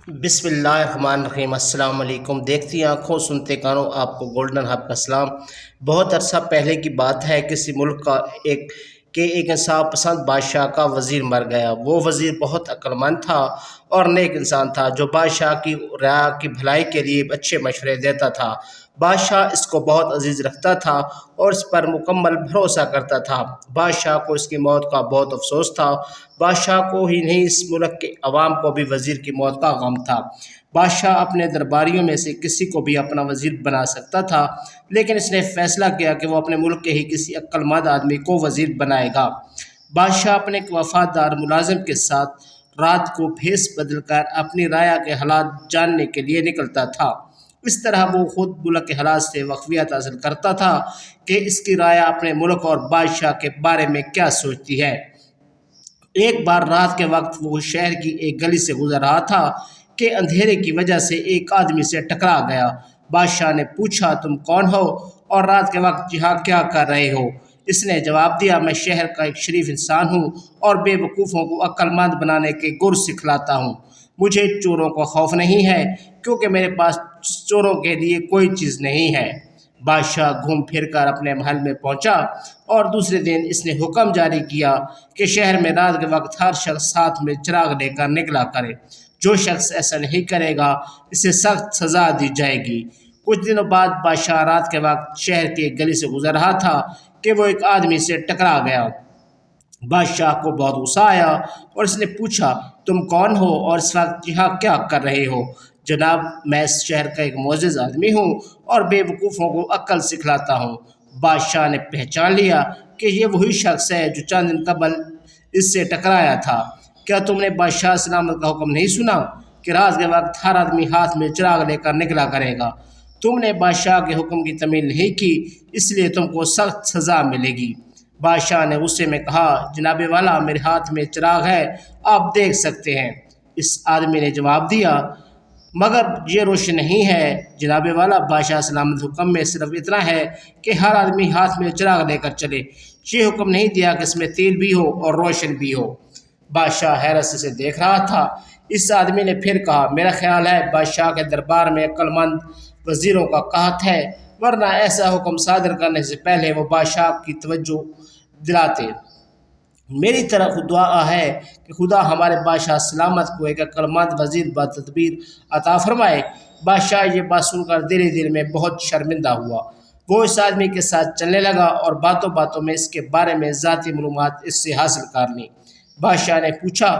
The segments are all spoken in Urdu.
بسم اللہ الرحمن الرحیم۔ السلام علیکم۔ دیکھتی آنکھوں سنتے کانوں آپ کو گولڈن ہب کا سلام۔ بہت عرصہ پہلے کی بات ہے، کسی ملک کا ایک انصاف پسند بادشاہ کا وزیر مر گیا۔ وہ وزیر بہت عقل مند تھا اور نیک انسان تھا، جو بادشاہ کی رعایا کی بھلائی کے لیے اچھے مشورے دیتا تھا۔ بادشاہ اس کو بہت عزیز رکھتا تھا اور اس پر مکمل بھروسہ کرتا تھا۔ بادشاہ کو اس کی موت کا بہت افسوس تھا۔ بادشاہ کو ہی نہیں، اس ملک کے عوام کو بھی وزیر کی موت کا غم تھا۔ بادشاہ اپنے درباریوں میں سے کسی کو بھی اپنا وزیر بنا سکتا تھا، لیکن اس نے فیصلہ کیا کہ وہ اپنے ملک کے ہی کسی عقل مند آدمی کو وزیر بنائے گا۔ بادشاہ اپنے ایک وفادار ملازم کے ساتھ رات کو بھیس بدل کر اپنی رعایا کے حالات جاننے کے لیے نکلتا تھا۔ اس طرح وہ خود ملک کے حالات سے واقفیت حاصل کرتا تھا کہ اس کی رعایا اپنے ملک اور بادشاہ کے بارے میں کیا سوچتی ہے۔ ایک بار رات کے وقت وہ شہر کی ایک گلی سے گزر رہا تھا کہ اندھیرے کی وجہ سے ایک آدمی سے ٹکرا گیا۔ بادشاہ نے پوچھا، تم کون ہو اور رات کے وقت یہاں کیا کر رہے ہو؟ اس نے جواب دیا، میں شہر کا ایک شریف انسان ہوں اور بے وقوفوں کو عقل مند بنانے کے گر سکھلاتا ہوں۔ مجھے چوروں کا خوف نہیں ہے، کیونکہ میرے پاس چوروں کے لیے کوئی چیز نہیں ہے۔ بادشاہ گھوم پھر کر اپنے محل میں پہنچا اور دوسرے دن اس نے حکم جاری کیا کہ شہر میں رات کے وقت ہر شخص ساتھ میں چراغ لے کر نکلا کرے۔ جو شخص ایسا نہیں کرے گا اسے سخت سزا دی جائے گی۔ کچھ دنوں بعد بادشاہ رات کے وقت شہر کی ایک گلی سے گزر رہا تھا کہ وہ ایک آدمی سے ٹکرا گیا۔ بادشاہ کو بہت غصہ آیا اور اس نے پوچھا، تم کون ہو اور اس وقت یہاں کیا کر رہے ہو؟ جناب، میں اس شہر کا ایک معزز آدمی ہوں اور بے وقوفوں کو عقل سکھلاتا ہوں۔ بادشاہ نے پہچان لیا کہ یہ وہی شخص ہے جو چند دن قبل اس سے ٹکرایا تھا۔ کیا تم نے بادشاہ سلامت کا حکم نہیں سنا کہ رات کے وقت ہر آدمی ہاتھ میں چراغ لے کر نکلا کرے گا؟ تم نے بادشاہ کے حکم کی تعمیل نہیں کی، اس لیے تم کو سخت سزا ملے گی۔ بادشاہ نے غصے میں کہا، جناب والا، میرے ہاتھ میں چراغ ہے، آپ دیکھ سکتے ہیں۔ اس آدمی نے جواب دیا، مگر یہ روشن نہیں ہے جناب والا۔ بادشاہ سلامت حکم میں صرف اتنا ہے کہ ہر آدمی ہاتھ میں چراغ لے کر چلے، یہ حکم نہیں دیا کہ اس میں تیل بھی ہو اور روشن بھی ہو۔ بادشاہ حیرت سے دیکھ رہا تھا۔ اس آدمی نے پھر کہا، میرا خیال ہے بادشاہ کے دربار میں عقل مند وزیروں کا قحط ہے، ورنہ ایسا حکم صادر کرنے سے پہلے وہ بادشاہ کی توجہ دلاتے۔ میری طرف دعا ہے کہ خدا ہمارے بادشاہ سلامت کو ایک عقل مند وزیر بتدبیر عطا فرمائے۔ بادشاہ یہ بات سن کر دل میں بہت شرمندہ ہوا۔ وہ اس آدمی کے ساتھ چلنے لگا اور باتوں باتوں میں اس کے بارے میں ذاتی معلومات اس سے حاصل کر لیں۔ بادشاہ نے پوچھا،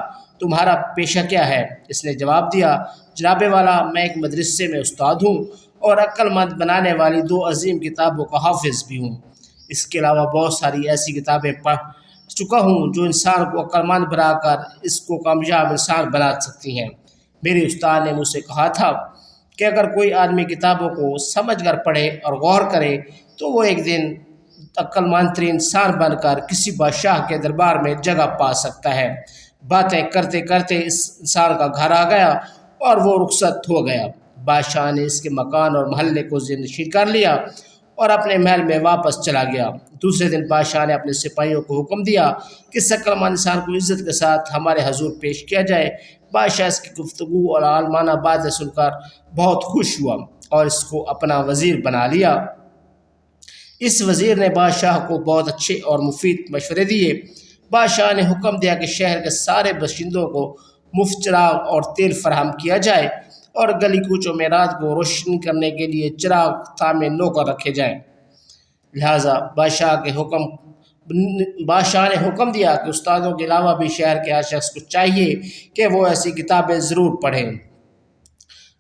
تمہارا پیشہ کیا ہے؟ اس نے جواب دیا، جناب والا، میں ایک مدرسے میں استاد ہوں اور عقل مند بنانے والی 2 عظیم کتابوں کا حافظ بھی ہوں۔ اس کے علاوہ بہت ساری ایسی کتابیں پڑھ چکا ہوں جو انسان کو عقل مند بنا کر اس کو کامیاب انسان بنا سکتی ہیں۔ میرے استاد نے مجھ سے کہا تھا کہ اگر کوئی آدمی کتابوں کو سمجھ کر پڑھے اور غور کرے تو وہ ایک دن عقل مند ترین انسان بن کر کسی بادشاہ کے دربار میں جگہ پا سکتا ہے۔ باتیں کرتے کرتے اس انسان کا گھر آ گیا اور وہ رخصت ہو گیا۔ بادشاہ نے اس کے مکان اور محلے کو زیر نشین کر لیا اور اپنے محل میں واپس چلا گیا۔ دوسرے دن بادشاہ نے اپنے سپاہیوں کو حکم دیا کہ اس عقل مند انسان کو عزت کے ساتھ ہمارے حضور پیش کیا جائے۔ بادشاہ اس کی گفتگو اور عالمانہ باتیں سن کر بہت خوش ہوا اور اس کو اپنا وزیر بنا لیا۔ اس وزیر نے بادشاہ کو بہت اچھے اور مفید مشورے دیے۔ بادشاہ نے حکم دیا کہ شہر کے سارے باشندوں کو مفت چراغ اور تیل فراہم کیا جائے اور گلی کوچوں میں رات کو روشن کرنے کے لیے چراغ تامے نوکر رکھے جائیں۔ لہٰذا بادشاہ نے حکم دیا کہ استادوں کے علاوہ بھی شہر کے ہر شخص کو چاہیے کہ وہ ایسی کتابیں ضرور پڑھیں۔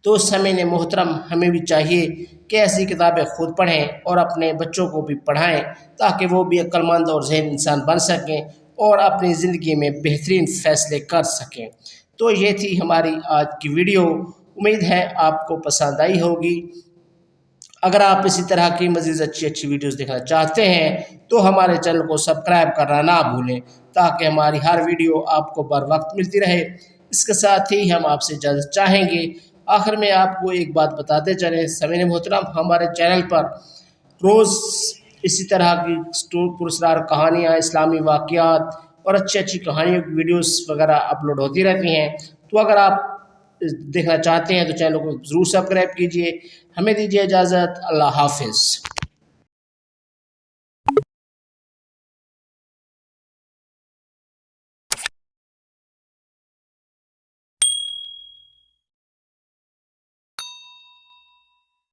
تو سامعین محترم، ہمیں بھی چاہیے کہ ایسی کتابیں خود پڑھیں اور اپنے بچوں کو بھی پڑھائیں تاکہ وہ بھی عقل مند اور ذہین انسان بن سکیں اور اپنی زندگی میں بہترین فیصلے کر سکیں۔ تو یہ تھی ہماری آج کی ویڈیو، امید ہے آپ کو پسند آئی ہوگی۔ اگر آپ اسی طرح کی مزید اچھی ویڈیوز دیکھنا چاہتے ہیں تو ہمارے چینل کو سبسکرائب کرنا نہ بھولیں تاکہ ہماری ہر ویڈیو آپ کو بر وقت ملتی رہے۔ اس کے ساتھ ہی ہم آپ سے اجازت چاہیں گے۔ آخر میں آپ کو ایک بات بتاتے چلیں، سامعین محترم، ہمارے چینل پر روز اسی طرح کی پراسرار کہانیاں، اسلامی واقعات اور اچھی کہانیوں کی ویڈیوز وغیرہ اپلوڈ ہوتی رہتی ہیں۔ تو اگر آپ دیکھنا چاہتے ہیں تو چینل کو ضرور سبسکرائب کیجیے. ہمیں دیجیے اجازت. اللہ حافظ.